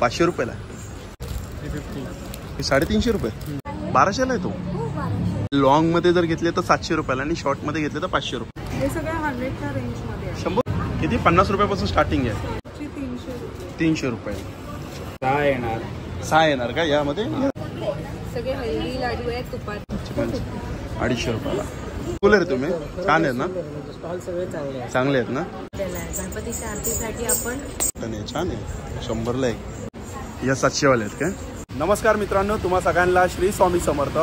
500 रुपयाला. 350 रुपये. 1200ला आहे तो. लॉंग मध्ये जर घेतले तर 700 रुपयाला आणि शॉर्ट मध्ये घेतले तर 500 रुपये. हे सगळं 100च्या रेंज मध्ये आहे. 100 किती 50 रुपयापासून स्टार्टिंग आहे. 300 रुपये. 6 येणार का यामध्ये. सगळे हेल्दी लाडू आहेत तुपात. 250 रुपयाला. कूलर तुम्ही छान आहेत ना. स्टॉल सगळे चांगले आहेत ना. गणपतीच्या आरतीसाठी आपण छान आहे. 100ला एक. या 700 वाले आहेत काय. नमस्कार मित्रांनो, तुम्हा सगळ्यांना श्री स्वामी समर्थ.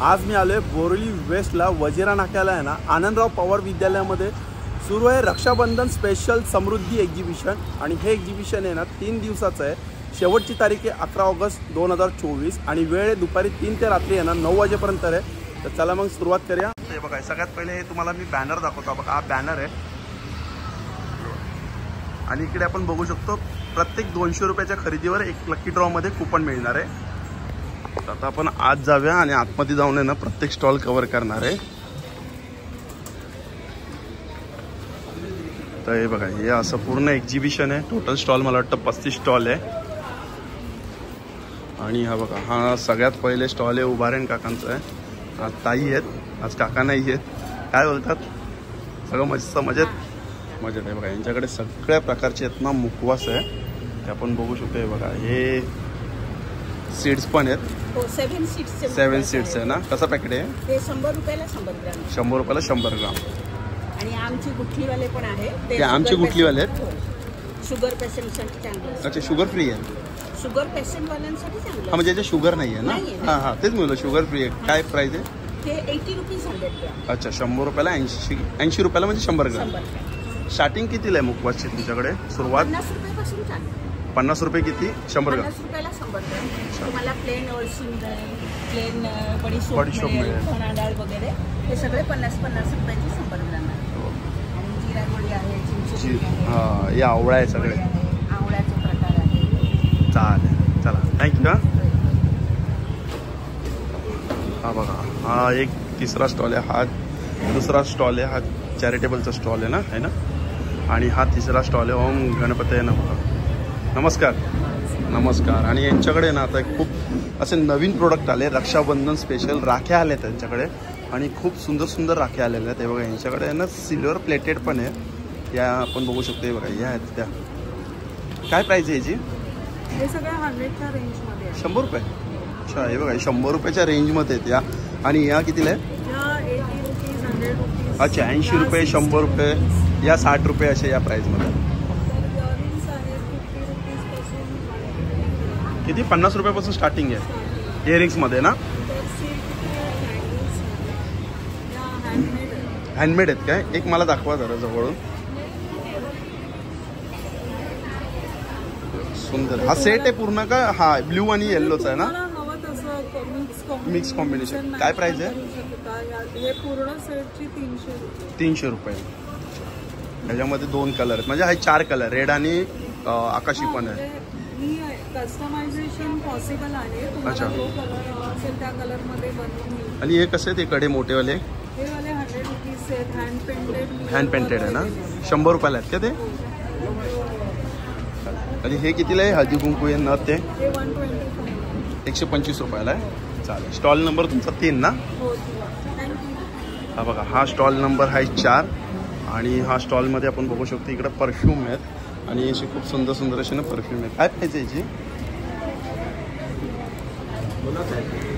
आज मी आलोय बोरिवली वेस्टला वजिरा नाक्याला आहे ना आनंदराव पवार विद्यालयामध्ये सुरू आहे रक्षाबंधन स्पेशल समृद्धी एक्झिबिशन. आणि हे एक्झिबिशन आहे ना 3 दिवसाचं आहे. शेवटची तारीख आहे 11 ऑगस्ट 2024 आणि वेळ आहे दुपारी 3 ते रात्री आहे ना 9 वाजेपर्यंत आहे. तर चला मग सुरुवात करूया. हे बघा सगळ्यात पहिले हे तुम्हाला मी बॅनर दाखवतो. बघा हा बॅनर आहे आणि इकडे आपण बघू शकतो प्रत्येक 200 रुपयाच्या खरेदीवर एक लकी ड्रॉमध्ये कूपन मिळणार आहे. तर आता आपण आत जाऊया आणि आतमध्ये जाऊन आहे ना प्रत्येक स्टॉल कव्हर करणार आहे. तर हे बघा हे असं पूर्ण एक्झिबिशन आहे. टोटल स्टॉल मला वाटतं 35 स्टॉल आहे. आणि हा बघा हा सगळ्यात पहिले स्टॉल आहे उभारेन काकांचा आहे. आज ताई आहेत, आज काका नाही आहेत. काय बोलतात सगळं मस्त मजेत आहे. बघा यांच्याकडे सगळ्या प्रकारचे आहेत ना मुखवास आहे ते आपण बघू शकतो. हे बघा हे सीड्स पण आहेत. 7 सीड्स आहे ना. कसं पॅकेट आहे. 100 रुपयाला 100 ग्राम. 100 रुपयाला 100 ग्राम. आणि आमची गुठलीवाले पण आहे. ते आमचे गुठलीवाले आहेत. शुगर पेशंटसाठी चांगलं. अच्छा शुगर फ्री आहे. शुगर पेशंट वाल्यांसाठी चांगलं. हा म्हणजे याच्यात शुगर नाही आहे ना. हां तेच म्हणलं शुगर फ्री आहे. काय प्राइस आहे. ते 80 रुपीज 100 ग्राम. अच्छा 100 रुपयाला 80 रुपयाला म्हणजे 100 ग्राम. स्टार्टिंग कितीला आहे मुखवासची तुमच्याकडे सुरुवात. 50 रुपयापासून चालू. 50 रुपये किती 100 ग्राम. 50 रुपयाला 100 ग्राम. तुम्हाला प्लेन ओळसून प्लेन बडीशोप मिळेल चणा डाळ वगैरे हे सगळे 50 रुपयाची 100 ग्राम आहे. आणि जिरा गोळी आहे, चिंचेची आहे. हां हे आवळा आहे सगळे. आवळ्याचे प्रकार आहे. चालेल चला थँक्यू. हा बघा हा एक तिसरा स्टॉल आहे. हा दुसरा स्टॉल आहे. हा चॅरिटेबलचा स्टॉल आहे ना. आणि हा तिसरा स्टॉल आहे ओम गणपती नमः. नमस्कार. आणि यांच्याकडे ना आता खूप असे नवीन प्रोडक्ट आले. रक्षाबंधन स्पेशल राख्या आल्या आहेत त्यांच्याकडे आणि खूप सुंदर राख्या आलेल्या आहेत. हे बघा यांच्याकडे ना सिल्वर प्लेटेड पण आहे. या आपण बघू शकतो. हे बघा या आहेत त्या. काय प्राईस आहे याची. हे सगळं 100च्या रेंजमध्ये आहे. 100 रुपये. अच्छा हे बघा 100 रुपयाच्या रेंजमध्ये आहेत या. आणि या कितीला आहे. 80 रुपीज 100 रुपीज. अच्छा 80 रुपये 100 रुपये या 60 रुपये अशा या प्राईजमध्ये. किती 50 रुपयापासून स्टार्टिंग आहे इयरिंग्समध्ये ना. हँडमेड आहेत काय. एक मला दाखवा जरा जवळून. सुंदर हा सेट आहे पूर्ण का. हा ब्ल्यू आणि येल्लोचा आहे ना. Mix combination. काय प्राइस आहे. हे पूर्ण सेटची 300 रुपये. त्याच्यामध्ये 2 कलर आहेत म्हणजे हा 4 कलर रेड आणि आकाशी पण आहे. कस्टमायझेशन पॉसिबल आहे. अच्छा जो कलर असेल त्या कलरमध्ये बनवून. आणि हे कसे ते कडे मोठेवाले. हे वाले 100 रुपीज आहेत. हँड पेंटेड आहे ना. 100 रुपयाला आहेत का ते. आणि हे कितीला आहे हळदी कुंकू आहे नथ ते. 125 रुपयाला आहे. चालेल. स्टॉल नंबर तुमचा 3 ना. हा बघा हा स्टॉल नंबर आहे 4. आणि हा स्टॉलमध्ये आपण बघू शकतो इकडे परफ्यूम आहेत आणि अशी खूप सुंदर असे ना परफ्यूम आहेत. काय प्राईज आहे याची.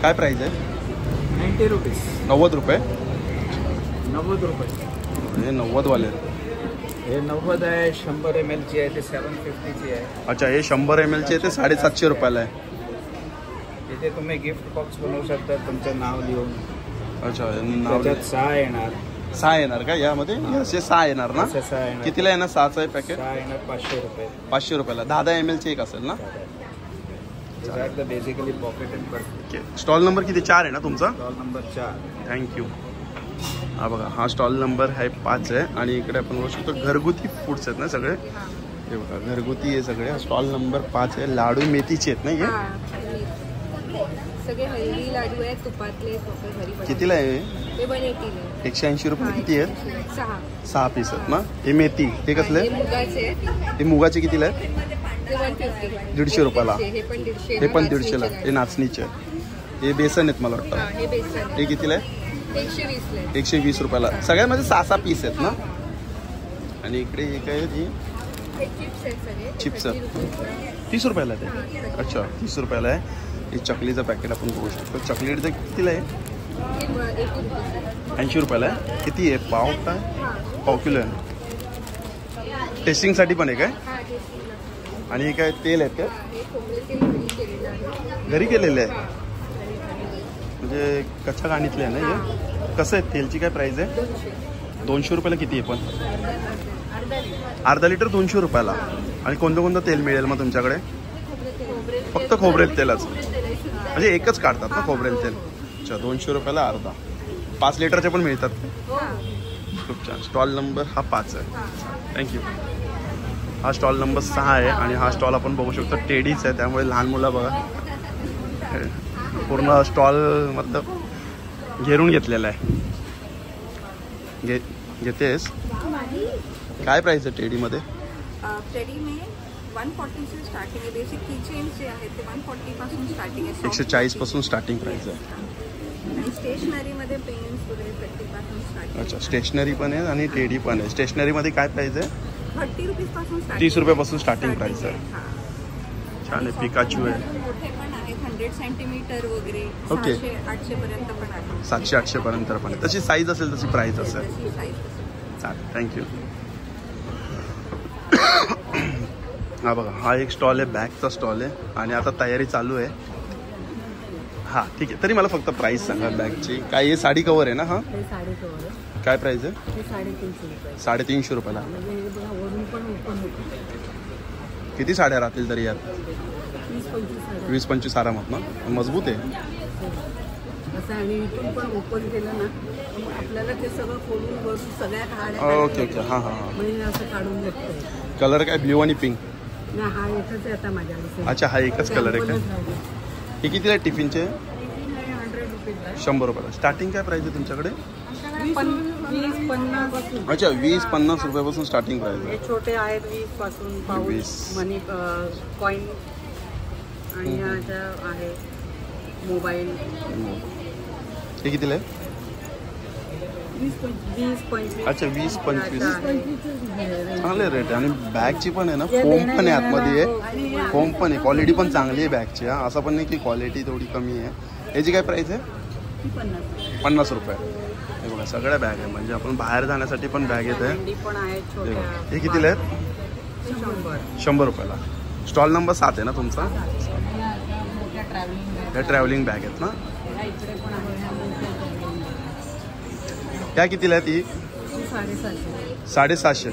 काय प्राईज आहे. 90 रुपीज. 90 रुपये. 90 रुपये. हे 90 वाले आहेत. हे 90 आहे. 100 ml ची आहे ते 750 आहे. अच्छा हे 100 ml चे ते 750 रुपयाला आहे. इथे तुम्ही गिफ्ट बॉक्स बनवू शकता तुमचं नाव लिहून. अच्छा नाव 6 येणार. 6 येणार का यामध्ये. असे 6 येणार ना. कितीला येणार 6चं आहे पॅकेट. 6 येणार 500 रुपये. 500 रुपयाला. 10 ml चे एक असेल ना. Basically pocket and purse. Stall number किती 4 आहे ना तुमचा. Stall number 4. थँक्यू. हा बघा हा स्टॉल नंबर आहे 5 आहे. आणि इकडे आपण बघू शकतो घरगुती फूड्स आहेत ना सगळे. हे बघा घरगुती आहे सगळे. स्टॉल नंबर 5 आहे. लाडू मेथीचे आहेत ना हे. सगळे हेल्दी लाडू आहेत तुपातले. कितीला आहे. 180 रुपये. किती आहेत. 6 पीस आहेत ना. हे मेथी हे कसले. हे मुगाचे कितीला आहेत. 150 रुपयाला. हे पण 150. हे पण 150ला. हे नाचणीचे हे बेसन आहेत मला वाटतं. हे बेसन हे कितीला आहे? 120 ला. 120 रुपयाला. सगळ्यामध्ये 6-6 पीस आहेत ना. आणि इकडे हे काय आहे? हे चिप्स आहेत सगळे. चिप्स 30 रुपये. 30 रुपयाला आहे ते. अच्छा 30 रुपयाला आहे. हे चकलीचं पॅकेट आपण बघू शकतो. चॉकलेटचं कितीला आहे? 80 रुपयाला आहे. किती आहे? पाव काय? पाव किलो आहे. टेस्टिंगसाठी पण आहे काय? आणि हे काय तेल आहेत का? घरी केलेले आहे म्हणजे कच्च्या गाणीतले आहे ना हे. कसं आहे तेलची काय प्राईस आहे? 200 रुपयाला. किती आहे पण? अर्धा लिटर 200 रुपयाला. आणि कोणतं कोणतं तेल मिळेल मग तुमच्याकडे? फक्त खोबरेल तेलच म्हणजे एकच काढतात ना खोबरेल तेल. अच्छा 200 रुपयाला अर्धा. 5 लिटरचे पण मिळतात. खूप छान. स्टॉल नंबर हा 5 आहे. थँक्यू. हा स्टॉल नंबर 6 आहे. आणि हा स्टॉल आपण बघू शकतो टेडीच आहे त्यामुळे लहान मुलं बघा पूर्ण स्टॉल मतलब घेरून घेतलेला आहे. घेतेस काय प्राइस आहे टेडीमध्ये? टेडी में 140 से स्टार्टिंग आहे. बेसिक किचन जे आहे ते 140 पासून स्टार्टिंग आहे. 140 पासून स्टार्टिंग प्राइस आहे. आणि स्टेशनरीमध्ये पेन्स वगैरे 30 पासून स्टार्टिंग. अच्छा स्टेशनरी पण आहे आणि टेडी पण आहे. स्टेशनरीमध्ये काय प्राइस आहे? 30 रुपीज पासून स्टार्टिंग. 30 रुपयापासून स्टार्टिंग प्राइस आहे. छान आहे. पिकाचू आहे. मोठे पण आहेत 100 सेंटीमीटर वगैरे. ओके. 700-800 पर्यंत पण आहे. 700-800 पर्यंत पण आहे. तशी साईज असेल तशी प्राइस असेल. तशी साईज. चालेल थँक्यू. हा बघा हा एक स्टॉल आहे. बॅगचा स्टॉल आहे आणि आता तयारी चालू आहे. हां ठीक आहे. तरी मला फक्त प्राईस सांगा बॅगची. काय हे साडी कवर आहे ना? हां साडी कवर काय प्राईस आहे? 350 रुपये. 350 रुपयाला. वरून पण ओपन होतं. किती साड्या राहतील तरी यात? 20-25 आरामात ना. मजबूत आहे असं. आणि इथून पण ओपन केलं ना आपल्याला ते सगळं खोलून वरून सगळ्या काढ्या. Okay okay. हां हां हां. म्हणजे असं काढून घेतो. कलर काय? ब्ल्यू आणि पिंक. नाही हा एकच आहे आता माझ्याकडे. अच्छा हा एकच कलर आहे काय? हे कितीला आहे टिफिनचे? 100 रुपये. 100 रुपयाला. स्टार्टिंग काय प्राईस आहे तुमच्याकडे? 20-50. अच्छा 20-50 रुपयापासून स्टार्टिंग प्राईस आहे. हे छोटे आहेत 20 पासून. पाऊच 20. मनी कॉईन आणि ह्याच्या आहे मोबाईल. हे कितीला आहे? 20-25. अच्छा 20-25 चांगले रेट आहे. आणि बॅगची पण आहे ना फोम पण आहे आतमध्ये आहे. फोम पण आहे. क्वालिटी पण चांगली आहे बॅगची. हा असं पण नाही की क्वालिटी थोडी कमी आहे. याची काय प्राईस आहे? 50 रुपये. हे बघा सगळ्या बॅग आहे म्हणजे आपण बाहेर जाण्यासाठी पण बॅग येत आहे. हे कितीला आहेत? 100 रुपयाला. स्टॉल नंबर 7 आहे ना तुमचा? ह्या ट्रॅव्हलिंग बॅग आहेत ना. ह्या कितीला आहेत? ही 750.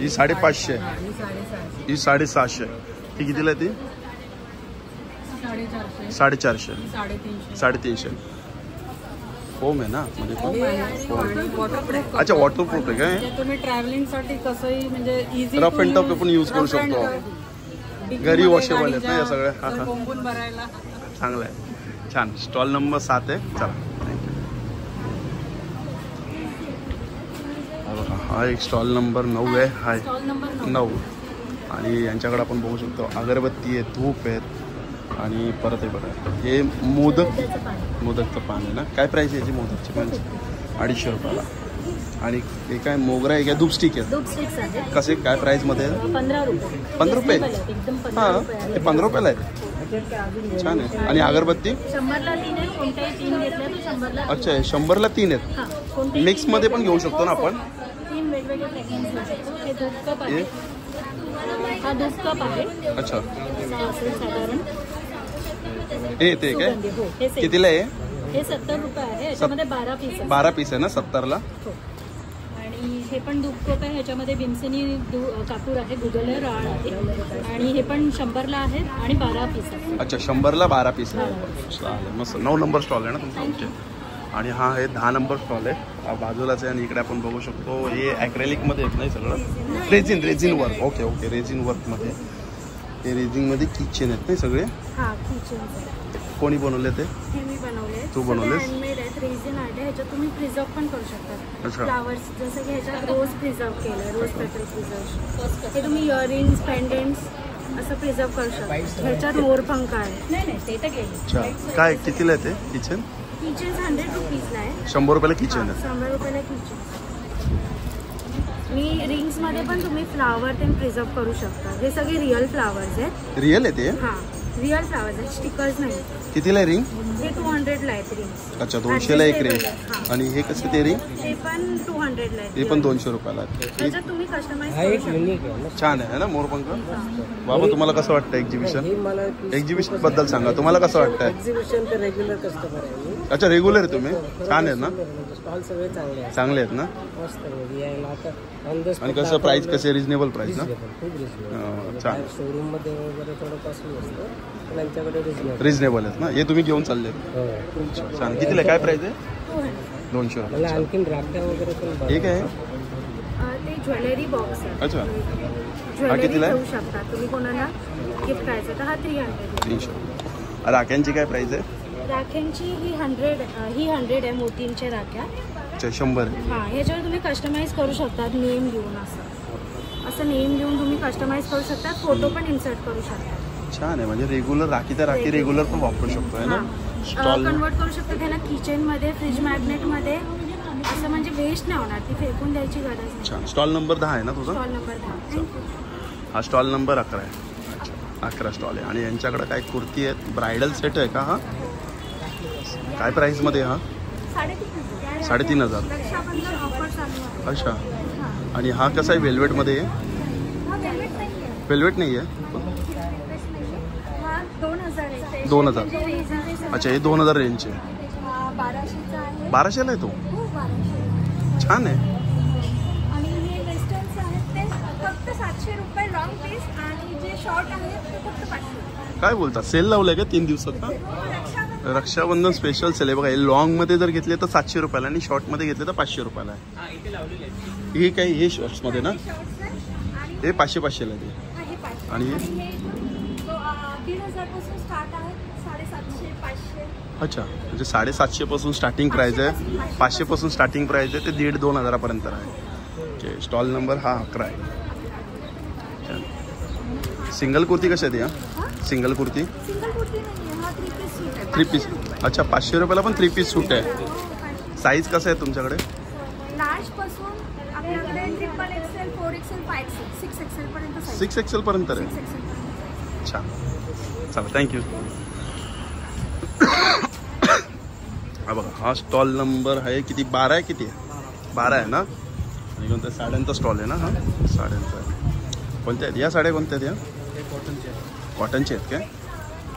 ही 550. ही 750. ही कितीला आहे ती? 450. 350. फोम आहे ना म्हणजे अच्छा वॉटरप्रूफ आहे काय? तुम्ही ट्रॅव्हलिंग साठी कसंही म्हणजे इझी रफ अँड टफ पण यूज करू शकतो. घरी वॉशेबल आहेत ना या सगळ्या. हां हां भरायला चांगलं आहे. छान. स्टॉल नंबर 7 आहे. चला थँक्यू. हा एक स्टॉल नंबर 9 आहे. हाय 9. आणि यांच्याकडे आपण बघू शकतो अगरबत्ती आहे, धूप आहेत आणि परत हे बघा हे मोदकचं पान आहे ना. काय प्राईस आहे याची मोदकची पान? 250 रुपयाला. आणि हे काय मोगरा आहे काय? धूप स्टिक आहेत. कसे काय प्राईसमध्ये? 15 रुपये. हां हे 15 रुपयाला आहे. छान आहे. आणि अगरबत्ती? 100ला 3 आहेत. कोणत्याही 3 घेतल्या तर 100ला. अच्छा 100ला 3 आहेत. मिक्समध्ये पण घेऊ शकतो ना आपण? 3 वेगवेगळे पॅकिंग घेऊ शकतो. हे धूप कप आहे. हा धूप कप आहे. अच्छा साधारण हे ते काय हो हे कितीला आहे? हे 70 रुपये आहे. याच्यामध्ये 12 पीस आहे. 12 पीस आहे ना 70ला. हो. आणि हे पण धूप कप आहे. ह्याच्यामध्ये भीमसेनी कापूर आहे, गुगल आहे, राळ आहे. आणि हे पण 100ला आहे आणि 12 पीस आहे. अच्छा 100ला 12 पीस आहे. चालेल मस्त. 9 नंबर स्टॉल आहे ना तुमचा आमचे. आणि हा हे 10 नंबर स्टॉल आहे. बाजूलाच आहे. आणि इकडे आपण बघू शकतो हे ॲक्रेलिकमध्ये येत नाही सगळं. Resin work. ओके रेझिन वर्कमध्ये हे रेझिंगमध्ये किचन आहेत नाही सगळे? हा किचन. कोणी बनवले ते? हे मी बनवले. तू बनवलेस? हँडमेड आहेत, रेझिन आर्ट आहे. ह्याच्यात तुम्ही प्रिझर्व पण करू शकता. अच्छा. फ्लावर्स जसं की ह्याच्यात रोज प्रिझर्व केलं, रोज पेटल प्रिझर्व. हे तुम्ही इयरिंग्स, पेंडेंट्स असं प्रिझर्व करू शकता. ह्याच्यात मोरपंख आहे. नाही ते तर गेले. अच्छा. काय कितीला आहे ते किचन? किचन 100 रुपीजला आहे. 100 रुपयाला किचन आहे. 100 रुपयाला किचन. मी रिंग्समध्ये पण तुम्ही फ्लावर ते प्रिझर्व करू शकता. हे सगळे रिअल फ्लावर्स आहेत. रिअल आहे ते? हां रिअल फ्लावर्स आहेत, स्टिकर्स नाही. कितीला आहे रिंग? हे 200ला आहेत रिंग्स. अच्छा 200ला एक रिंग. आणि हे कसं ते रिंग? ते पण 200ला आहेत. हे पण 200 रुपयाला आहे. त्याच्यात तुम्ही कस्टमाइज करू शकता. छान आहे ना मोरपंख. बाबा तुम्हाला कसं वाटतं एक्झिबिशन? एक्झिबिशन बद्दल सांगा, तुम्हाला कसं वाटतंय? एक्झिबिशन तर रेग्युलर कस्टमर आहे. अच्छा रेग्युलर आहे तुम्ही? छान आहेत ना? स्टॉल सगळे चांगले आहेत. चांगले आहेत ना? मस्त आहे यायला आता ऑन द आणि कसं प्राइस कसे रिजनेबल प्राइस ना? खूप रिजनेबल. छान. शोरूम मध्ये वगैरे थोडं कॉस्टली असतं पण यांच्याकडे रिजनेबल. रिजनेबल आहेत ना? हे तुम्ही घेऊन चालले? छान. कितीला आहे? काय प्राइस आहे? 200 मला रुपये. आणखीन राख्या वगैरे पण हे काय आहे? ते ज्वेलरी बॉक्स आहे. अच्छा. ज्वेलरी कितीला आहे? घेऊ शकता तुम्ही. कोणाला गिफ्ट करायचं तर हा 300. 300. राख्यांची काय प्राइस आहे? राख्यांची ही 100 आहे. मोतींच्या राख्या. अच्छा 100 आहे. हां ह्याच्यावर तुम्ही कस्टमाइज करू शकता नेम लिहून. असं नेम लिहून तुम्ही कस्टमाइज करू शकता. फोटो पण इन्सर्ट करू शकता. छान आहे. म्हणजे रेग्युलर राखी तर राखी रेग्युलर पण वापरू शकतो आहे ना? स्टॉल कन्वर्ट करू शकतो त्याला किचनमध्ये, फ्रीज मॅग्नेटमध्ये. असं म्हणजे वेस्ट नाही होणार, ती फेकून द्यायची गरज नाही. छान. स्टॉल नंबर 10 आहे ना तुझा? Stall number 10. हा स्टॉल नंबर 11 आहे. अच्छा 11 स्टॉल आहे. आणि यांच्याकडे काय कुर्ती आहेत? ब्रायडल सेट आहे का हा? काय प्राईसमध्ये हा? 3,500. रक्षाबंधन ऑफर चालू आहे. अच्छा. आणि हा कसा आहे? वेल्वेटमध्ये आहे? हा वेल्वेट नाही आहे. वेल्वेट नाही आहे? हा 2000 आहे. 2000. रेझर अच्छा हे 2000 रेंजचे. 1200चा आहे. 1200ला आहे तो? हो 1200. छान आहे. आणि हे वेस्टर्न्स आहेत ते फक्त 700 रुपये लॉंग पीस. आणि जे शॉर्ट आहेत ते फक्त 500. काय बोलता? सेल लावलाय का 3 दिवसात का? रक्षाबंधन स्पेशल सेल आहे बघा. हे लॉंगमध्ये जर घेतले तर 700 रुपयाला आणि शॉर्टमध्ये घेतले तर 500 रुपयाला आहे. हे काय? हे शॉर्ट्समध्ये ना? हे 500-500ला ते. आणि हे 1500 पासून स्टार्ट आहे. 750, 500. अच्छा म्हणजे 750 पासून स्टार्टिंग प्राइस आहे. 500 पासून स्टार्टिंग प्राइस आहे ते 1,500-2,000 पर्यंत आहे. ओके. स्टॉल नंबर हा 11 आहे. सिंगल कुर्ती कशा आहेत या? सिंगल कुर्ती? सिंगल कुर्ती नाही आहे. हा 3 पीस सूट आहे. 3 पीस. अच्छा 500 रुपयाला पण 3 पीस सूट आहे. साईज कसं आहे तुमच्याकडे? लार्ज पासून आपल्याकडे XXL, 4XL, 5XL, 6XL पर्यंत साईज. 6XL पर्यंत आहे. 6XL. छान. चला थँक्यू. हा बघा हा स्टॉल नंबर आहे किती? 12 आहे. किती आहे? 12 आहे ना? आणि कोणत्या साड्यांचा स्टॉल आहे ना? हा साड्यांचा आहे. कोणत्या आहेत या साड्या? कोणत्या आहेत या? कॉटनचे आहेत काय?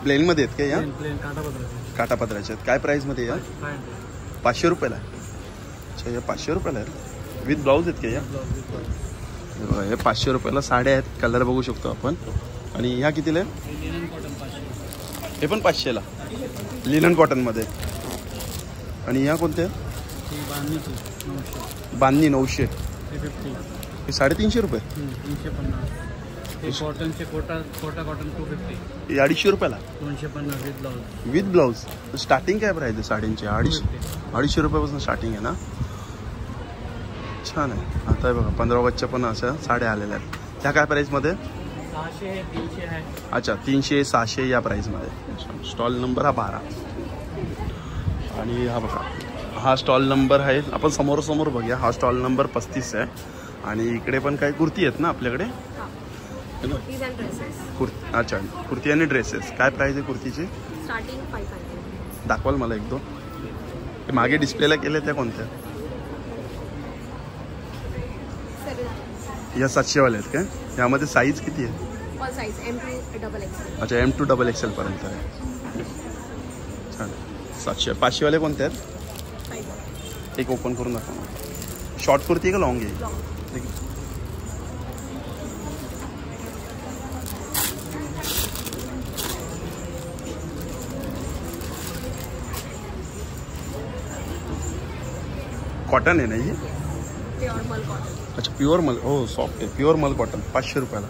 प्लेनमध्ये आहेत काय या? काटापदराचे आहेत. काय प्राईसमध्ये या? 500 रुपयाला. अच्छा या 500 रुपयाला आहेत. विथ ब्लाऊज आहेत का या? हे 500 रुपयाला साड्या आहेत. कलर बघू शकतो आपण. आणि ह्या कितीला आहे? हे पण 500ला लिनन कॉटनमध्ये. आणि ह्या कोणत्या? बांधणी 900. हे 350 रुपये. कॉटनचे कोटा कॉटन 250. हे 250 रुपयाला 250 with blouse. With blouse. Starting काय प्राईस आहे साडींची? 250 रुपयापासून स्टार्टिंग आहे ना? छान आहे. आता बघा 15 ऑगस्टच्या पण अशा साड्या आलेल्या आहेत. त्या काय प्राईसमध्ये? 600 आहे, 300 आहे. अच्छा 300, 600 या प्राईसमध्ये. स्टॉल नंबर हा 12. आणि हा बघा हा स्टॉल नंबर आहे. आपण समोर बघूया. हा स्टॉल नंबर 35 आहे. आणि इकडे पण काही कुर्ती आहेत ना आपल्याकडे? कुर्ती. अच्छा कुर्ती आणि ड्रेसेस. काय प्राईस आहे कुर्तीची? स्टार्टिंग 500. दाखवाल मला 1-2? ते मागे डिस्प्लेला केले त्या कोणत्या? या 700वाल्या आहेत काय? यामध्ये साईज किती आहे? All size M2 XXL. अच्छा M2 XXL पर्यंत आहे. छान. 700. 500वाले कोणते आहेत? एक ओपन करून दाखवा. शॉर्ट कुर्ती का लॉंग आहे? ठीक आहे. कॉटन आहे ना ही? प्युअर मल कॉटन. अच्छा प्युअर मल. हो सॉफ्ट आहे. प्युअर मल कॉटन 500 रुपयाला.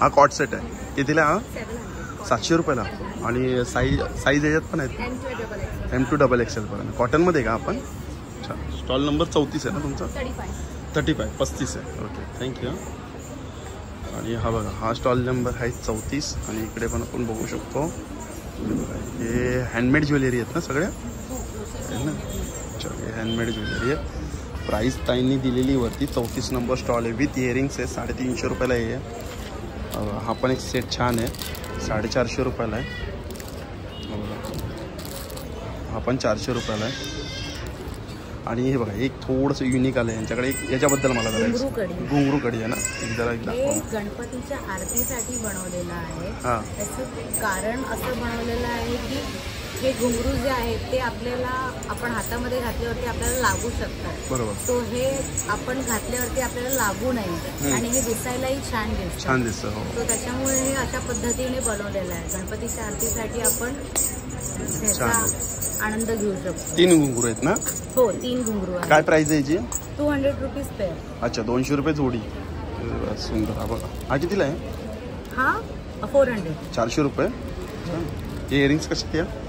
हा कॉट सेट आहे. कितीला हा? 700. 700 रुपयाला. आणि साईज याच्यात पण आहेत M2XXL पर्यंत. कॉटनमध्ये का आपण? अच्छा. स्टॉल नंबर 34 आहे ना तुमचा? 35 आहे. Okay, thank you. आणि हा बघा, हा स्टॉल नंबर आहे 34. आणि इकडे पण आपण बघू शकतो. हे हँडमेड ज्वेलरी आहेत ना सगळ्या? आहे ना. अच्छा, हे हँडमेड ज्वेलरी आहे. प्राईस ताईंनी दिलेली वरती 34 नंबर स्टॉल आहे. विथ इयरिंग्स आहे. 350 रुपयाला हे आहे. हा पण एक सेट छान आहे. 450 रुपयाला आहे. हा पण 400 रुपयाला आहे. आणि हे बघा, एक थोडंसं युनिक आलं आहे यांच्याकडे. एक याच्याबद्दल मला जरा घुंगरू कडी आहे ना, एक जरा एकदा गणपतीच्या आरतीसाठी बनवलेलं आहे. हां, त्याचं कारण असं बनवलेलं आहे की हे घुंगरू जे आहेत ते आपल्याला आपण हातामध्ये घातल्यावरती आपल्याला लागू शकतात. बरोबर. तो हे आपण घातल्यावरती आपल्याला लागू नये आणि हे दिसायलाही छान दिसतं. हो. तो त्याच्यामुळे हे अशा पद्धतीने बनवलेलं आहे. गणपतीच्या आरतीसाठी आपण ह्याचा आनंद घेऊ शकतो. 3 घुंगरू आहेत ना? हो, 3 घुंगरू आहेत. काय प्राइस आहे याची? 200 रुपीज पेअर. अच्छा, 200 रुपये जोडी. सुंदर. हा बघा, हा कितीला आहे? हा 400. 400 रुपये. हे इयरिंग्स कसे आहे?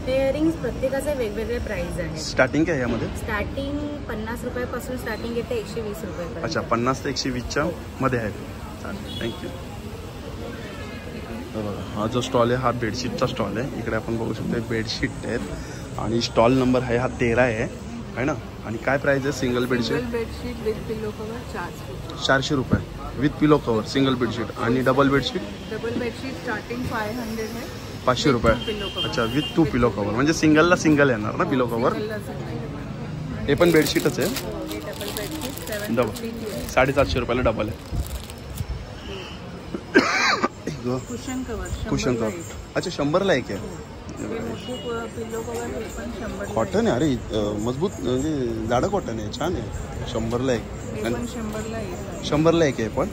इयरिंग्स प्रत्येकाचे वेगवेगळे प्राइस आहेत. स्टार्टिंग काय यामध्ये? स्टार्टिंग 50 रुपयापासून स्टार्टिंग येते 120 रुपये. अच्छा, 50 ते 120च्या मध्ये आहेत. चालेल, थँक्यू. बघा, हा जो स्टॉल आहे हा बेडशीटचा स्टॉल आहे. इकडे आपण बघू शकतो बेडशीट आहेत. आणि स्टॉल नंबर आहे हा 13 आहे ना. आणि काय प्राइस आहे single bedsheet? Bedsheet with pillow cover 400 रुपये with pillow cover single bedsheet. आणि डबल बेडशीट स्टार्टिंग 500 आहे. 500 रुपये. अच्छा, विथ 2 पिलो कवर. म्हणजे सिंगलला सिंगल येणार ना पिलो कवर? हे पण बेडशीटच आहे. डबल 750 रुपयाला डबल आहे. Cushion cover. अच्छा, 100ला एक आहे. कॉटन आहे. अरे मजबूत, म्हणजे जाडं कॉटन आहे. छान आहे. 100ला एक. 100ला एक आहे. पण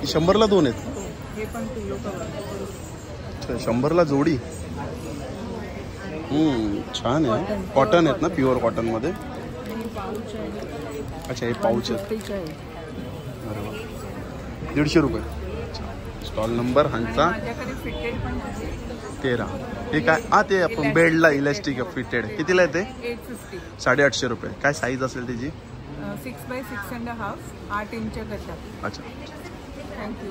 100ला 2 आहेत. अच्छा, 100ला जोडी. छान आहे. कॉटन आहेत ना, प्युअर कॉटन मध्ये. अच्छा, हे पाऊच आहेत. अरे वा, 150 रुपये. स्टॉल नंबर ह्यांचा 13. हे काय? ते आपण बेडला इलास्टिक फिटेड. कितीला आहे ते? 850 रुपये. काय साईज असेल त्याची? 6x6.5. 8 इंच गड्डा. अच्छा, थँक्यू.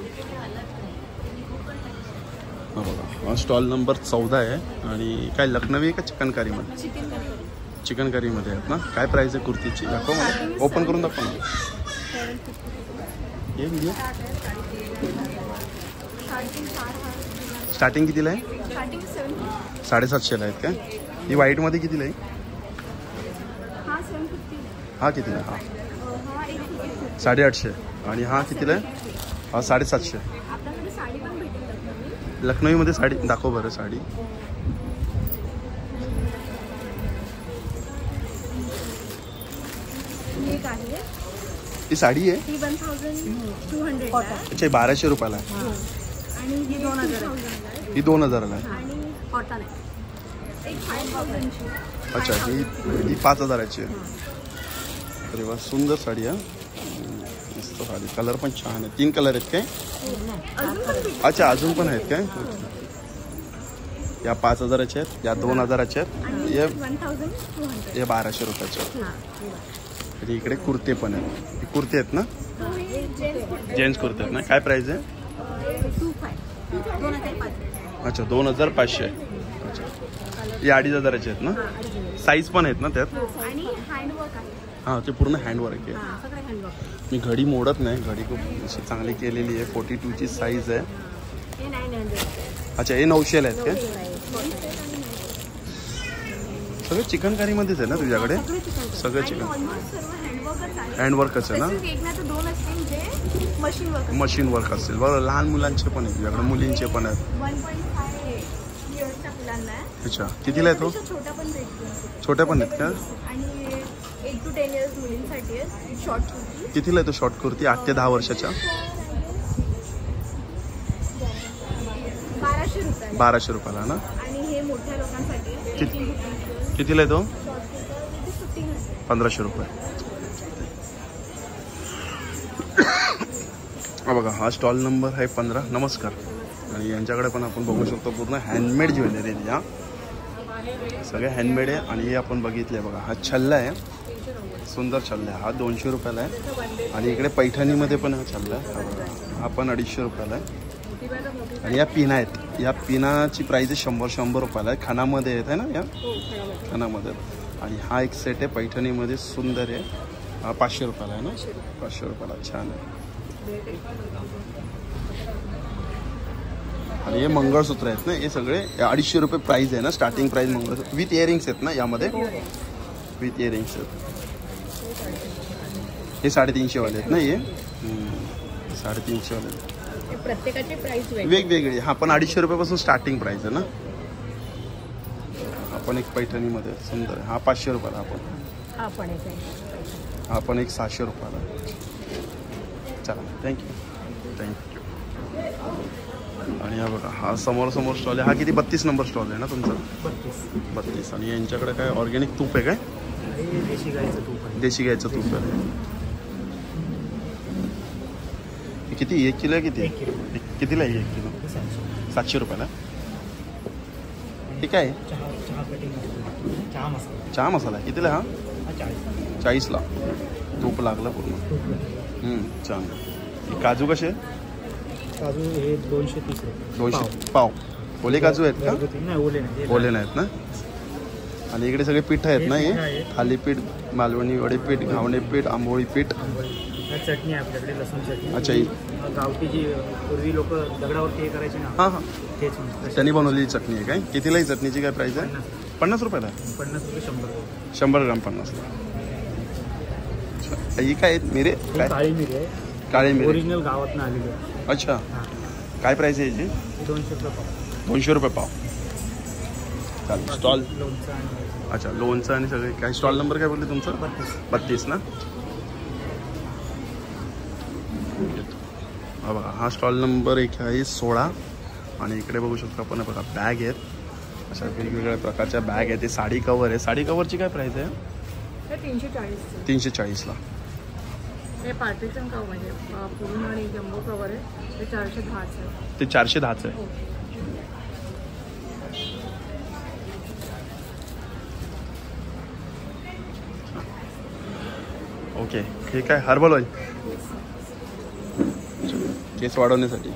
हा बघा, हा स्टॉल नंबर 14 आहे. आणि काय लखनवी आहे का चिकनकारीमध्ये? चिकनकारीमध्ये आहेत ना. काय प्राइस आहे कुर्तीची? दाखव मला, ओपन करून दाखव ना. हे व्हिडिओ स्टार्टिंग कितीला आहे? 750ला आहेत काय? ही व्हाईटमध्ये कितीला आहे? हा कितीला आहे? हा 850. आणि हा कितीला आहे? हा 750. लखनवीमध्ये साडी दाखव बरं. साडी ही साडी आहे. ती 1200. अच्छा, 1200 रुपयाला आहे. आणि ही 2000. ही 2000ला आहे. आणि कॉटन आहे. एक 5000ची. अच्छा, ही 5000ची आहे. अरे वा, सुंदर साडी आहे. मस्त साडी. कलर पण छान आहे. 3 कलर आहेत काय? अच्छा, अजून पण आहेत काय? या 5000च्या आहेत, या 2000च्या आहेत, या 1200 रुपयाच्या आहेत. आणि इकडे कुर्ते पण आहेत. ही कुर्ते आहेत ना? जेंट्स कुर्ते आहेत ना. काय प्राइस आहे? 2005. अच्छा, 2500. अच्छा, या 2500चे आहेत ना. साईज पण आहेत ना त्यात? आणि हँडवर्क आहे. हां, ते पूर्ण हँडवर्क आहे. सगळं हँडवर्क. मी घडी मोडत नाही. घडी खूप अशी चांगली केलेली आहे. 42ची साईज आहे. हे 900. अच्छा, हे 900ला आहेत काय? सगळं चिकनकारीमध्येच आहे ना तुझ्याकडे? सगळं चिकन ऑलमोस्ट सर्व हँडवर्कच आहे. हँडवर्कच आहे ना. एक ना तर 2 असतील जे मशीन वर्क. मशीन वर्क असेल बरं. लहान मुलांचे पण आहेत तुझ्याकडे, मुलींचे पण आहेत. 1.5 इयर्सच्या मुलांना आहे. अच्छा, कितीला आहे तो? छोटा पण भेटतो. छोट्या पण आहेत का? आणि 8 to 10 इयर्स मुलींसाठी आहे. शॉर्ट कुर्ती. कितीला आहे तो शॉर्ट कुर्ती? 8 ते 10 वर्षाच्या 1200 रुपये. 1200 रुपयाला ना. आणि हे मोठ्या लोकांसाठी कितीला आहे तो? शॉर्ट कुर्ता 1500. 1500 रुपये. हा बघा, हा स्टॉल नंबर आहे 15. नमस्कार. आणि यांच्याकडे पण आपण बघू शकतो पूर्ण हँडमेड ज्वेलरी आहे. हा सगळे हँडमेड आहे. आणि हे आपण बघितले बघा, हा छल्ला आहे, सुंदर छल्ला आहे. हा 200 रुपयाला आहे. आणि इकडे पैठणीमध्ये पण हा छल्ला आहे, हा पण 250 रुपयाला आहे. आणि या पिना आहेत, या पिनाची प्राईस आहे 100 रुपयाला आहे. खानामध्ये येत आहे ना, या खानामध्ये. आणि हा एक सेट आहे पैठणीमध्ये, सुंदर आहे. हा 500 रुपयाला आहे ना, 500 रुपयाला. छान आहे. आणि हे मंगळसूत्र आहेत ना, हे सगळे 250 रुपये प्राईस आहे ना, starting price mangalsutra. With earrings आहेत ना यामध्ये, विथ इयरिंग्स आहेत. हे 350 वाले आहेत ना, हे 350 वाले. प्रत्येकाची प्राइस वेगवेगळी. हा पण 250 रुपयापासून स्टार्टिंग प्राईस आहे ना. आपण एक पैठणीमध्ये सुंदर आहे, हा 500 रुपयाला. हा पण एक 600 रुपयाला. चला, थँक्यू. आणि हा बघा, हा समोर स्टॉल आहे. हा किती 32 नंबर स्टॉल आहे ना तुमचा? 32. आणि यांच्याकडे काय ऑर्गॅनिक तूप आहे काय? देशी गायचं तूप आहे. देशी गायचं तूप आहे. किती 1 किलो आहे? कितीला आहे 1 किलो? 700 रुपयाला. हे काय आहे? चहा मसाला आहे. कितीला? हा 40ला. तूप लागलं पूर्ण. छान. काजू कसे? काजू हे 230 रुपये. 200 पाव. ओले काजू आहेत का? नाही, ओले नाहीत ना. आणि इकडे सगळे पीठ आहेत ना, हे थालीपीठ, मालवणी वडेपीठ, घावणे पीठ, आंबोळी पीठ. चटणी आहे आपल्याकडे, लसूण चटणी. अच्छा, ही गावठी जी पूर्वी लोक दगडावरती हे करायचे ना, हां हां, तेच त्यांनी बनवलेली चटणी आहे काय? कितीला ही चटणीची काय प्राईस आहे? 50 रुपयाला. 50 रुपये 100 रुपये. 100 ग्राम 50ला. ही काय आहेत? मिरे काय? काळी मिरी आहे, काळे मिरे ओरिजिनल गावातनं आलेली आहे. अच्छा, हां, काय प्राईस आहे याची? 200 रुपये पाव. 200 रुपये पाव. चालेल. स्टॉल, लोणचं आणि अच्छा, लोणचं आणि सगळे काय. स्टॉल नंबर काय बोलले तुमचं? 32 ना. हा बघा, हा स्टॉल नंबर 1 आहे 16. आणि इकडे बघू शकतो आपण बघा, बॅग आहेत, अशा वेगवेगळ्या प्रकारच्या बॅग आहेत. ते साडी कवर आहे. साडी कवरची काय प्राईस आहे? 340. 340ला. हे पार्टीशन कवर म्हणजे पूर्ण आणि जम्बो कवर आहे, ते 410 आहे. ते 410 आहे. ओके. हे काय? हर्बल ऑइल, केस वाढवण्यासाठी.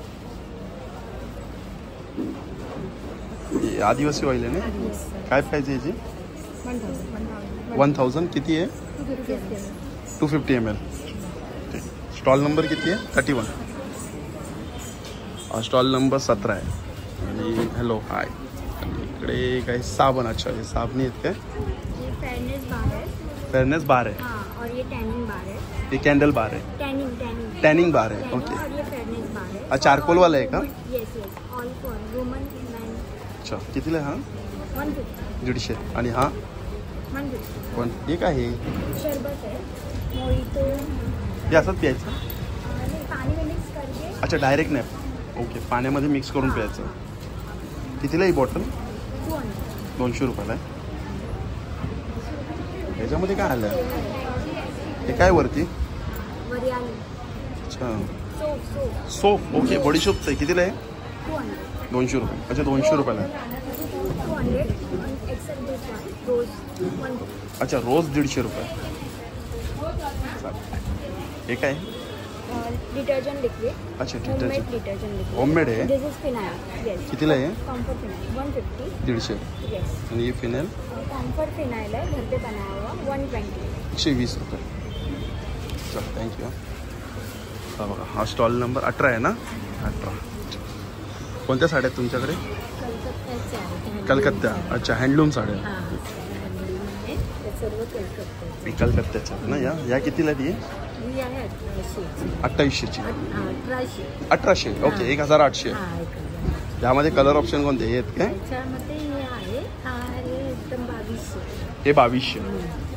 आदिवासी ऑइल आहे ना. काय प्राईस आहे याची? 1000. किती आहे? 250 ml. स्टॉल नंबर किती आहे? 31. स्टॉल नंबर 17 आहे. आणि हॅलो, हाय. आणि इकडे काय साबण. अच्छा, हे साबणी आहेत काय? फेयरनेस बार है। फेयरनेस बार है। हाँ, और ये टैनिंग बार है। ये कैंडल बार है। टैनिंग बार है। ओके। और ये फेयरनेस बार है। अच्छा, चारकोल वाला है का? Yes yes, all for woman man. अच्छा, कितीला हा? 150. 150. आणि हा 150. पण हे काय आहे? शरबत है, मोहितो। हे असंच प्यायचं? आणि पाणी में मिक्स करके। अच्छा, डायरेक्ट नाही. ओके, पाण्यामध्ये मिक्स करून प्यायचं. कितीला ही बॉटल? 200 रुपयाला आहे. याच्यामध्ये काय आलं? हे काय वरती? वरियाली। अच्छा, सोप। सोप. ओके, बडीशोपचं आहे. कितीला आहे? 200. 200 रुपये. अच्छा, 200 रुपयाला आहे. 200 and except this one, rose 150. अच्छा, रोज 150 रुपये. चालेल. हे काय? Detergent liquid. अच्छा, homemade detergent. Detergent liquid. Homemade आहे? This is phenyl. यस. कितीला आहे? Comfort phenyl 150. 150. यस. आणि हे फिनेल? कॉम्फर्ट फिनाइल है, घर पे बनाया हुआ, 120. 120 रुपये. चल, थँक्यू. हा बघा, हा स्टॉल नंबर 18 आहे ना? 18. कोणत्या साड्या आहेत तुमच्याकडे? कलकत्त्याचे आहेत. कलकत्ता. अच्छा, हँडलूम साड्या. हां, हँडलूम आहे. ते सर्व कलकत्त्याचे. कलकत्त्याच्या ना. या कितीला ती? ही आहे 1800ची. 2800ची. 1800. 1800. ओके, 1800. हां, 1800. यामध्ये कलर ऑप्शन कोणते आहेत काय? त्याच्यामध्ये हे आहे, हा आहे एकदम 2200. हे 2200.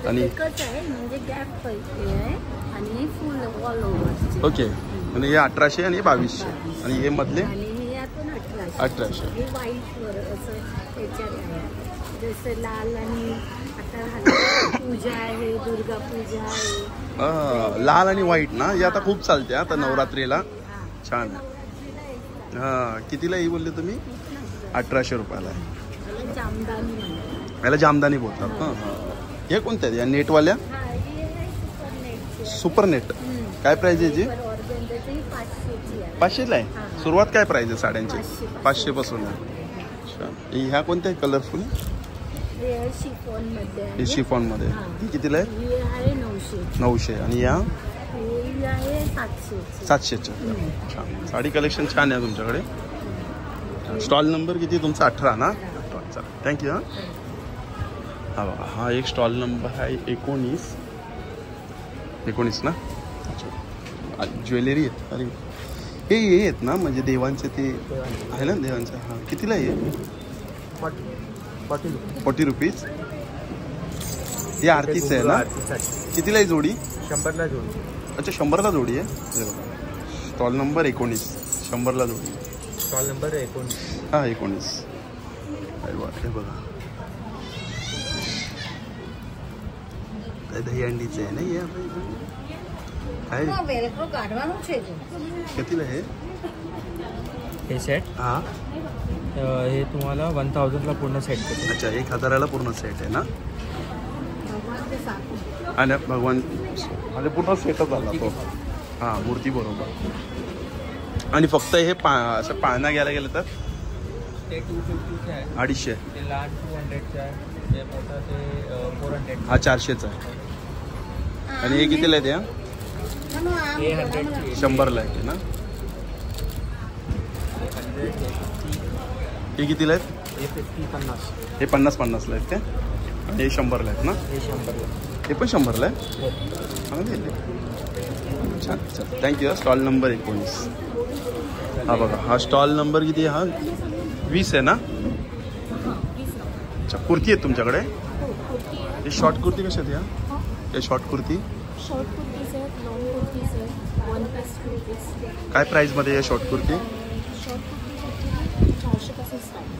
आणि एकच आहे, म्हणजे गॅप पैसे आहे आणि फुल ऑल ओव्हर. ओके, आणि हे 1800 आणि हे 2200. आणि हे मधले? आणि हे यातून 1800. 1800. हे व्हाईटवर असं त्याच्यात आहे, जसं लाल. आणि आता हल्ली पूजा आहे, दुर्गा पूजा आहे. लाल आणि व्हाईट ना, हे आता खूप चालते आता नवरात्रीला. छान आहे. हां, कितीला ही बोलले तुम्ही? 1800 रुपयाला आहे. याला जामदानी बोलतात. हां हां. हे कोणत्या आहेत या नेटवाल्या? Super net. काय प्राईज आहे याची? 500ला आहे. सुरुवात काय प्राईज आहे साड्यांची? 500 पासून आहे. अच्छा. ह्या कोणत्या आहे कलरफुल? हे शिफॉन मध्ये. ही कितीला आहे? 900. आणि या 700च्या. छान साडी कलेक्शन छान आहे तुमच्याकडे. स्टॉल नंबर किती तुमचा? 18 ना? चला थँक्यू. हां हा बघा, हा एक स्टॉल नंबर आहे 19 ना. अच्छा, ज्वेलरी आहे. अरे हे आहेत ना, म्हणजे देवांचे ते आहे ना, देवांचे. हां, कितीला आहे? 40 रुपीज. हे आरतीचं आहे ना? कितीला आहे जोडी? 100ला जोडी. अच्छा, 100ला जोडी आहे. हे बघा, स्टॉल नंबर 19, 100ला जोडी. Stall number 19. हां 19. अरे वा, हे बघा दहीहंडीचं आहे ना हे. कितीला आहे हे सेट? हां, हे तुम्हाला 1000ला पूर्ण सेट देतो. अच्छा, 1000ला पूर्ण सेट आहे ना. आणि भगवान म्हणजे पूर्ण सेटच झाला तो. हां, मूर्ती बरोबर. आणि फक्त हे असं पाळणा घ्यायला गेलं तर ते 250चे आहे. 250. ते लहान 200चे आहे. ते मोठं ते 400. हा 400चा आहे. आणि हे कितीला आहे त्या? हे 100चे. 100ला आहे ना. हे कितीला आहेत? हे 50. हे 50ला आहेत काय? आणि हे 100ला आहेत ना. हे 100ला. हे पण 100ला आहे. चांगले. छान छान थँक्यू. Stall number 19. हा बघा, हा स्टॉल नंबर किती आहे? हा 20 आहे ना. अच्छा, कुर्ती आहेत तुमच्याकडे? हे शॉर्ट कुर्ती कशा आहेत या? हे शॉर्ट कुर्ती काय प्राईजमध्ये आहे? शॉर्ट कुर्ती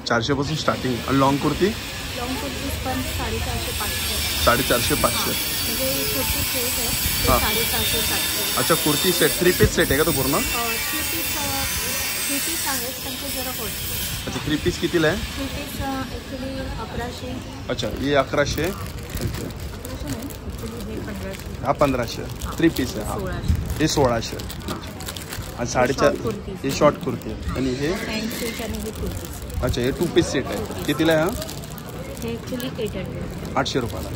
400 पासून स्टार्टिंग. आणि लॉंग कुर्ती? 450-500. हां, अच्छा, कुर्ती सेट 3 पीस सेट आहे का तो पूर्ण? अच्छा, 3 पीस कितीला आहे? अच्छा, हे 1100. हा 1500. 3 पीस आहे. हा हे 1600. आणि 4.5 हे शॉर्ट कुर्ती आहे. आणि हे अच्छा, हे 2 पीस सेट आहे. कितीला आहे हा? हे ॲक्च्युली 800 रुपयाला.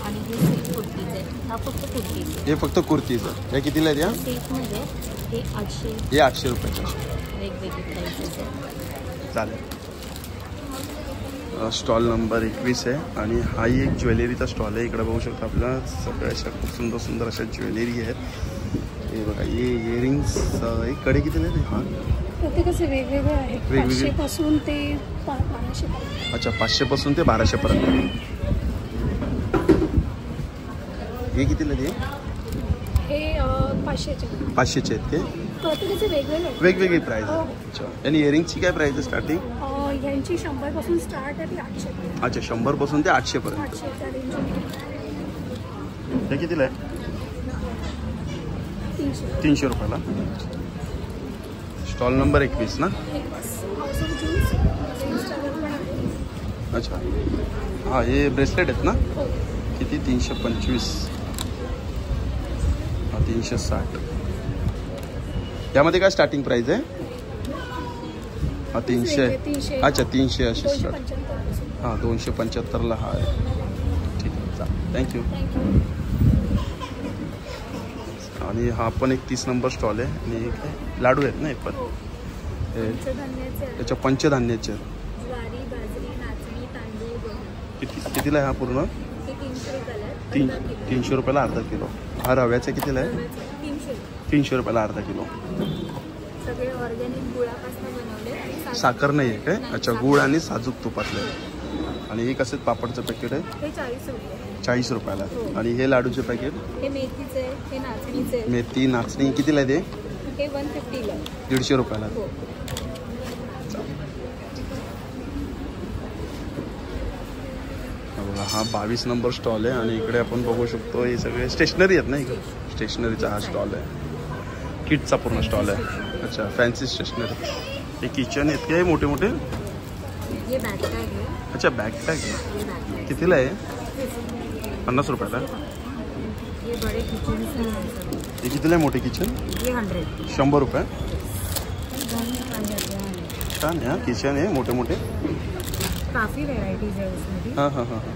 आणि हे कुर्तीज आहे. हा फक्त कुर्तीज. हे फक्त कुर्तीचं. हे कितीला आहे या? सेटमध्ये हे 800. हे 800 रुपयाचं. वेगवेगळे प्राइसेस आहेत. चालेल. स्टॉल नंबर 21 आहे. आणि हाही एक ज्वेलरीचा स्टॉल आहे. इकडे बघू शकता आपल्याला सगळ्या अशा खूप सुंदर सुंदर अशा ज्वेलरी आहेत. हे बघा, हे इयरिंग्स. हे कडे कितीला आहे? हां, प्रत्येकाचे वेगवेगळे आहेत. वेगवेगळे. 500 पासून ते 1200. अच्छा, 500 पासून ते 1200 पर्यंत. हे कितीला आहे? हे 500चे. 500चे आहेत ते. प्रत्येकाचे वेगवेगळे आहेत. वेगवेगळी प्राईज आहे. अच्छा, आणि इयरिंगची काय प्राईज आहे स्टार्टिंग? यांची 100 पासून स्टार्ट आहे 800. अच्छा, 100 पासून ते 800 पर्यंत. 800च्या रेंजमध्ये. हे कितीला आहे? 300 रुपयाला. स्टॉल नंबर 21 ना. अच्छा, हां, हे ब्रेसलेट आहेत ना. किती? 325. हां, 360. यामध्ये काय स्टार्टिंग प्राईज आहे? हां, 300. अच्छा, 300 अशी स्टार्ट. हां, 275ला हा आहे. ठीक आहे, चालेल. थँक्यू. आणि हा पण एक 30 नंबर स्टॉल आहे. आणि लाडू आहेत ना हे पण. त्याच्या पंचधान्याचे आहेत. कितीला आहे हा पूर्ण? 300 रुपयाला अर्धा किलो. हा रव्याचा कितीला आहे? 300 रुपयाला अर्धा किलो. सगळे ऑर्गॅनिक गुळापासून बनवले. साखर नाही आहे काय? अच्छा, गुळ आणि साजूक तुपातले. आणि हे कसं पापडचं पॅकेट आहे? हे 40 रुपये. 40 रुपयाला. आणि हे लाडूचे पॅकेट? हे मेथीचे आहे. हे नाचणीचे आहे. मेथी नाचणी कितीला आहे ते? हे 150ला. 150 रुपयाला. हो. हा 22 नंबर स्टॉल आहे. आणि इकडे आपण बघू शकतो हे सगळे स्टेशनरी आहेत ना. इकडे स्टेशनरीचा हा स्टॉल आहे. किटचा पूर्ण स्टॉल आहे. अच्छा फॅन्सी स्टेशनरी. हे किचन आहेत काय मोठे मोठे? ये बॅगपॅक आहे. अच्छा बॅकपॅक आहे. ये बॅगपॅक कितीला आहे? 50 रुपयाला. ये बड़े किचन से है. हे कितीला आहे मोठे किचन? ये 100. 100 रुपये. छान आहे. किचन आहे मोठे मोठे. काफी वेराइटीज है उसमें भी. हां हां हां हां.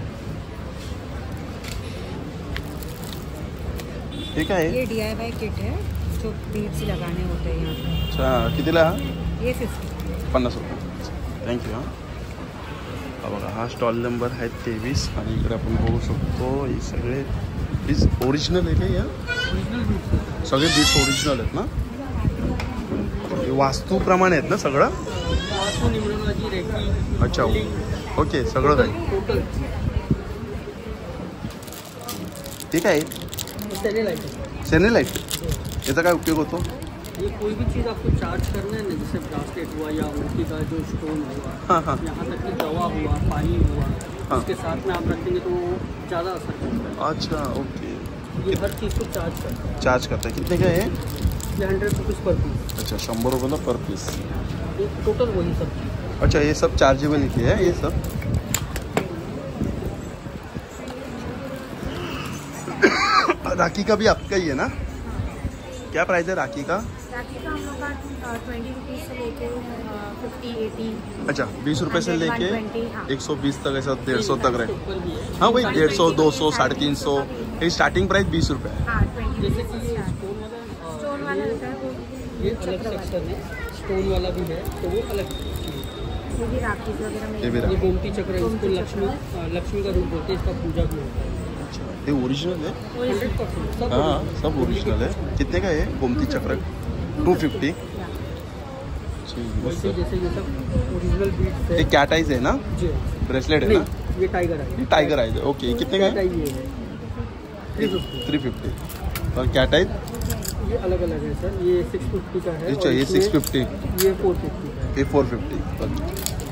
हे काय आहे? ये DIY किट है जो बीड्स लगाने होते हैं यहाँ पे. अच्छा कितीला? ये 50. 50 रुपये. थँक्यू. हा बघा हा स्टॉल नंबर आहे 23 आणि इकडे आपण बघू शकतो हे सगळे बीज ओरिजिनल आहे का? या सगळे बीज ओरिजिनल आहेत ना? हे वास्तूप्रमाणे आहेत ना सगळं? अच्छा ओके सगळं काही. ते काय आहे? सेनेलाइट. याचा काय उपयोग होतो? ये कोई भी चीज़ आपको चार्ज करना है ना, जैसे ब्रासलेट हुआ या मूर्ति का जो स्टोन हुआ, हाँ हाँ यहाँ तक कि दवा हुआ, पानी हुआ, हाँ. इसके साथ में आप रखेंगे तो ज़्यादा असर करता है. अच्छा ओके. ये हर चीज़ को चार्ज करता है. चार्ज करता है. कितने का है? ये 100 रुपीज़ पर पीस. अच्छा 100 रुपये पर पीस. ये टोटल वही सब चीज़. अच्छा ये सब चार्जेबल ही है ये सब. राखी का भी आपका ही है ना? क्या प्राइस है राखी का? राखी का हम लोग का 20 रुपीज़ से लेके 50, 80. अच्छा 20 रुपये से 100, लेके 120, हाँ. 120 तक ऐसा 150 तक रहे. ऊपर भी है. हाँ वही 150 200 350. ये स्टार्टिंग प्राइस 20 रुपये है. हाँ 20 जैसे रुपीज़ कि से ये start. स्टोन वाला स्टोन वाला रहता है वो ये अलग सेक्शन है. स्टोन वाला भी है तो वो अलग. ये भी राखी वगैरह में. ये भी ये राखी. गोमती चक्र है, इसको लक्ष्मी का रूप बोलते हैं, इसका पूजा भी होता है. अच्छा ये ओरिजिनल है? 100% सब हाँ सब ओरिजिनल है. कितने का है गोमती चक्र? 250. वैसे जैसे ये सब ओरिजिनल बीट्स है. ये कैट आइज है ना? जी ब्रेसलेट है ना? नहीं, ये टाइगर है. ये टाइगर आइज है. ओके कितने का है? ये है 350. 350. और कैट आइज? ये अलग अलग है सर. ये 650 का है. अच्छा और ये इसमें 650. ये 450 का है. ये 450.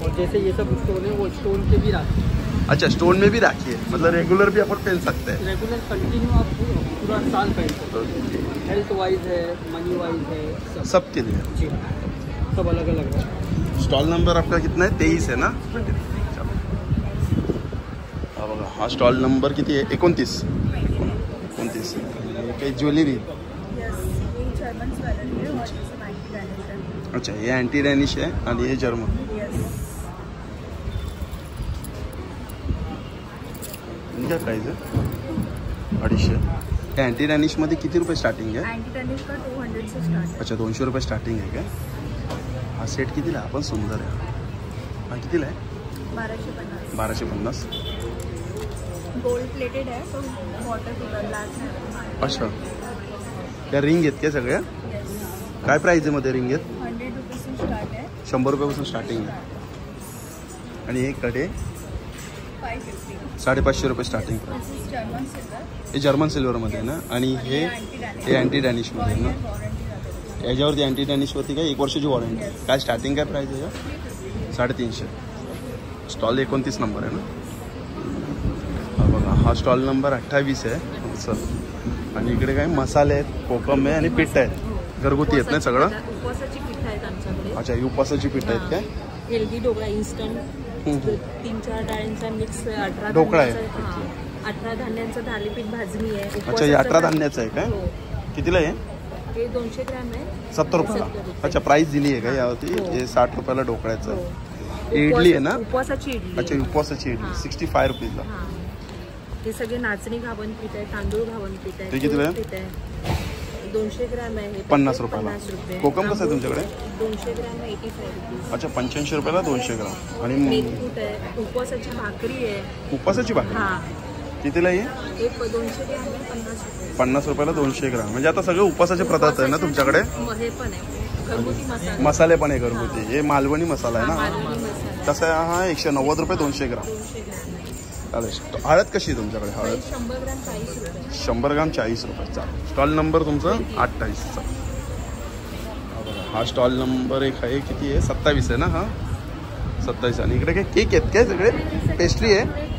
और जैसे ये सब स्टोन है वो स्टोन के भी राखी. अच्छा स्टोन में भी राखी है मतलब रेगुलर भी अपन पहन सकते हैं. रेगुलर कंटिन्यू आप पूरा साल पहन सकते हैं. हेल्थ वाइज है, मनी वाइज है, सबके लिए. जी सब अलग अलग है. स्टॉल नंबर आपका कितना है? 23 है ना? हा बघा हा स्टॉल नंबर किती आहे? 29. 29. काही ज्वेलरी. अच्छा ये अँटी डॅनिश आहे आणि हे जर्मन. काय प्राइस आहे? 250. या अँटी डॅनिशमध्ये किती रुपये स्टार्टिंग आहे? एंटी टेनिस का 200 से स्टार्ट. अच्छा 200 रुपये स्टार्टिंग आहे काय? हा सेट कितीला आहे? आपण सुंदर आहे. हा कितीला आहे? 1250. 1250. गोल्ड प्लेटेड है तो वाटर कूलर ग्लास है. अच्छा त्या रिंग आहेत काय सगळ्या? काय प्राईज आहे मध्ये रिंग आहेत? 100 रुपीज से स्टार्ट है. 100 रुपयापासून स्टार्टिंग आहे. आणि एक कडे 550. 550 रुपये starting price. This is German silver. हे जर्मन सिल्वरमध्ये आहे ना? आणि हे अँटी डॅनिशमध्ये आहे ना? वारंटी. याच्यावरती अँटी डॅनिशवरती काय 1 वर्षाची वॉरंटी. काय स्टार्टिंग काय प्राईस आहे? 350. स्टॉल 29 नंबर आहे ना? हा बघा हा स्टॉल नंबर 28 आहे सर. आणि इकडे काय मसाले आहेत, कोकम आहे आणि पीठ आहेत. घरगुती आहेत ना सगळं? उपवासाची पीठ आहेत आमच्याकडे. अच्छा ही उपासाची पीठ आहेत काय? हेल्दी ढोकळा इन्स्टंट 3-4 डाळींचा मिक्स 18 ढोकळा आहे. धान्यांचा. हां 18 धान्यांचं थालीपीठ भाजणी आहे. अच्छा हे 18 धान्याचं आहे काय? हो. कितीला आहे? हे 200 ग्रॅम आहे. 70 रुपयाला. 70 रुपये. अच्छा प्राईस दिली आहे का यावरती? हो. हे 60 रुपयाला ढोकळ्याचं हो. आहे. इडली आहे ना? उपवासाची इडली. अच्छा उपवासाची इडली हां. 65 रुपीजला. हां हे सगळे नाचणी घावन पीठ आहे, तांदूळ घावन पीठ आहे, ते कितीला आहे? पीठ आहे. 200 ग्रॅम आहे. हे 50 रुपयाला. 50 रुपये. कोकम कसं आहे तुमच्याकडे? 200 ग्रॅम 85 रुपीज. अच्छा 85 रुपयाला 200 ग्राम. आणि मेथकूट आहे, उपवासाची भाकरी आहे. उपासाची भाकरी हां कितीला आहे? हे 200 ग्रॅम आहे 50 रुपये. 50 रुपयाला 200 ग्राम. म्हणजे आता सगळे उपासाचे पदार्थ आहे ना तुमच्याकडे? हे पण आहे घरगुती मसाला. मसाले पण आहे घरगुती. हे मालवणी मसाला आहे ना? मालवणी मसाला कसा आहे हा? 190 रुपये 200 ग्राम. 200 ग्रॅम आहे. चालेल. हळद कशी आहे तुमच्याकडे? हळद 100 ग्रॅम 40 रुपये. 100 ग्राम 40 रुपये. चालेल. स्टॉल नंबर तुमचं 28चा. हा स्टॉल नंबर एक आहे. किती आहे? 27 आहे ना? हा 27. आणि इकडे काय केक आहेत काय सगळे? पेस्ट्री आहे?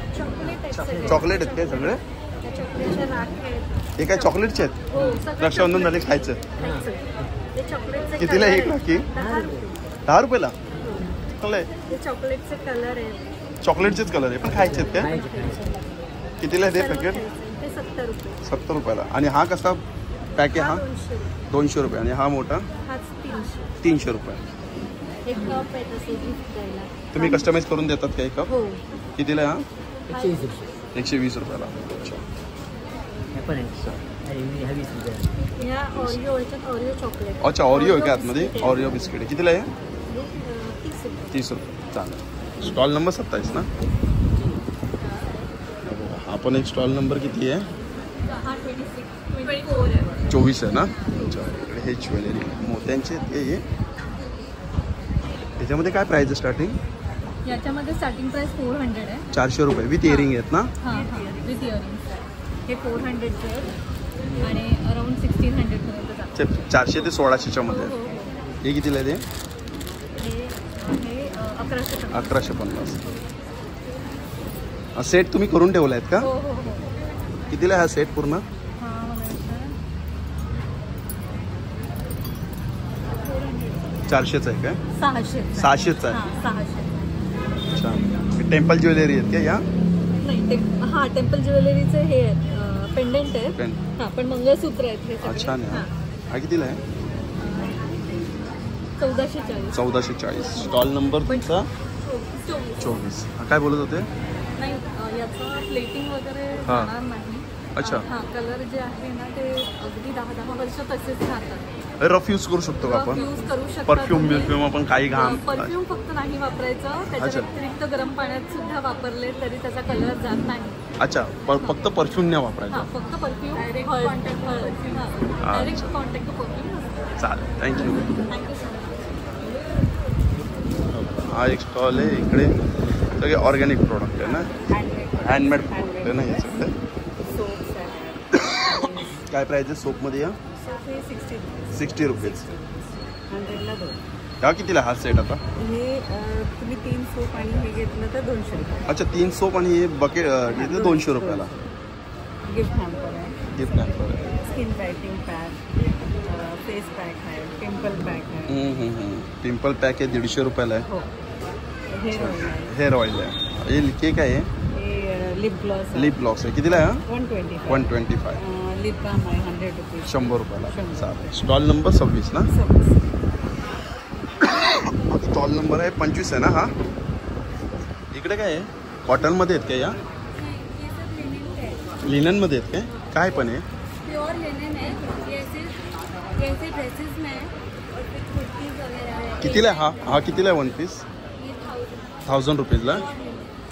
चॉकलेट आहेत काय सगळे? चॉकलेटच्या राख्या आहेत. हे काय चॉकलेटचे आहेत? हो सगळं रक्षाबंधन झाले खायचं. खायचं. हे चॉकलेटचे कितीला color एक आहेत. नक्की? 10 रुपये. 10 रुपयाला चांगलं आहे. हे चॉकलेटचे कलर आहे. चॉकलेटचेच कलर आहे पण खायचे आहेत काय? कितीला आहे ते पॅकेट? ते 70 रुपये. 70 रुपयाला. आणि हा कसा पॅक आहे हा? 200 रुपये. 200 रुपये. आणि हा मोठा हाच 300. 300 रुपये. एक कप आहे तसे गिफ्ट द्यायला. तुम्ही कस्टमाइज करून देतात का एक कप? हो. कितीला आहे हा? 120 रुपये. 120 रुपयाला. अच्छा. हे पण आहे. हा 20 रुपये. ह्या ऑरिओ याच्यात ऑरिओ चॉकलेट. अच्छा ऑरिओ आहे का आतमध्ये? बिस्किट आहे. ऑरिओ बिस्किट आहे. कितीला आहे? हे, 30 रुपये. 30 रुपये. चालेल. स्टॉल नंबर 27 ना? हा पण एक स्टॉल नंबर किती आहे? हा 24 आहे. 24 आहे ना? अच्छा. इकडे हे ज्वेलरी मोत्यांचे हे याच्यामध्ये काय प्राईस आहे स्टार्टिंग? याच्यामध्ये स्टार्टिंग प्राइस 400 आहे. 400 रुपये विथ इयरिंग आहेत ना? हां विथ इयरिंग्स आहे. हे 400चे आहेत आणि अराउंड 1600 पर्यंत जातं. 400 ते 1600च्या मध्ये हो, आहे. हो. हे कितीला आहे ते? हे 1150. 1150. सेट तुम्ही करून ठेवला आहेत का? हो हो हो. कितीला आहे हा सेट पूर्ण? हा बघायचं. 400चा आहे काय? 600. 600चा आहे. हां 600. अच्छा. टेम्पल ज्वेलरी आहेत का या? नाही हां टेम्पल ज्वेलरीचे हे आहेत पेंडंट आहेत. पेन. हां पण मंगळसूत्र आहेत हे सगळे. अच्छा नाही. हां. हा कितीला आहे? 1440. 1440. स्टॉल नंबर तुमचा 24. काय बोलत होते? नाही याचं प्लेटिंग वगैरे हां. जाणार नाही. अच्छा. हां कलर जे आहे ना ते अगदी 10 वर्ष तसेच राहतात. रफ यूज करू शकतो का आपण? यूज करू शकता. परफ्यूम बिरफ्यूम आपण काही घाम. परफ्यूम फक्त नाही वापरायचं. त्याच्या अच्छा. व्यतिरिक्त गरम पाण्यात सुद्धा वापरले तरी त्याचा कलर जात नाही. अच्छा फक्त परफ्यूम नाही हां वापरायचा. फक्त परफ्यूम डायरेक्ट कॉन्टॅक्ट परफ्यूम. चालेल. थँक्यू. Thank you so much. हा एक स्टॉल आहे. इकडे सगळे ऑर्गॅनिक प्रोडक्ट आहे ना? हँडमेड प्रोडक्ट आहे ना हे सगळे? काय प्राईज आहे सोपमध्ये या? 60 रुपीज. 100ला 2. हा कितीला हा सेट आता? हे तुम्ही 3 सोप आणि हे घेतलं तर 200 रुपये. अच्छा 3 सोप आणि हे बकेट घेतलं 200 रुपयाला. गिफ्ट हॅम्पर आहे. गिफ्ट हॅम्पर आहे. स्किन टायटिंग पॅक, फेस पॅक आहे, पिंपल पॅक आहे. पिंपल पॅक आहे 150 रुपयाला आहे. हो. हेअर ऑइल आहे. हेअर ऑइल आहे. हे केक आहे. हे लिप ग्लॉस लिप ग्लॉस आहे. कितीला आहे हा? 125. 125. लिप बाम आहे 100 रुपीज. 100 रुपयाला. 100. चालेल. स्टॉल नंबर 26 ना? स्टॉल नंबर आहे 25 आहे ना हा? इकडे काय आहे? कॉटनमध्ये आहेत का या? ये सब लिनन है. लिननमध्ये आहेत काय? काय पण आहे? प्योर लिनन है. जैसे ड्रेसेस में है और फिर कुर्तीज वगैरह है. कितीला आहे हा? हा कितीला आहे वन पीस? ये 1000 रुपीजला.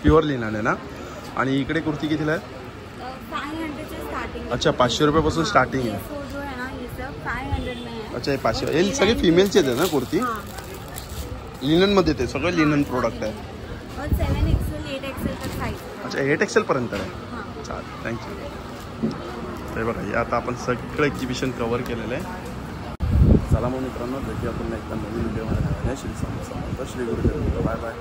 प्युअर लिनन आहे ना? आणि इकडे कुर्ती कितीला आहे? 500 से स्टार्टिंग. अच्छा 500 रुपयापासून स्टार्टिंग ये आहे. सो जो है ना ये सब 500 में है. अच्छा हे 500. हे सगळे फिमेलचेच आहे ना कुर्ती? हाँ. लिननमध्ये ते सगळं लिनन प्रोडक्ट आहे. और 7XL 8XL तक साइज. अच्छा 8XL पर्यंत आहे. हाँ. चालेल. थँक्यू. हे बघा हे आता आपण सगळं एक्झिबिशन कव्हर केलेलं आहे. चला मग मित्रांनो भेटूया पुन्हा एकदा नवीन व्हिडिओमध्ये. श्री स्वामी समर्थ. श्री गुरुदेव. Bye bye.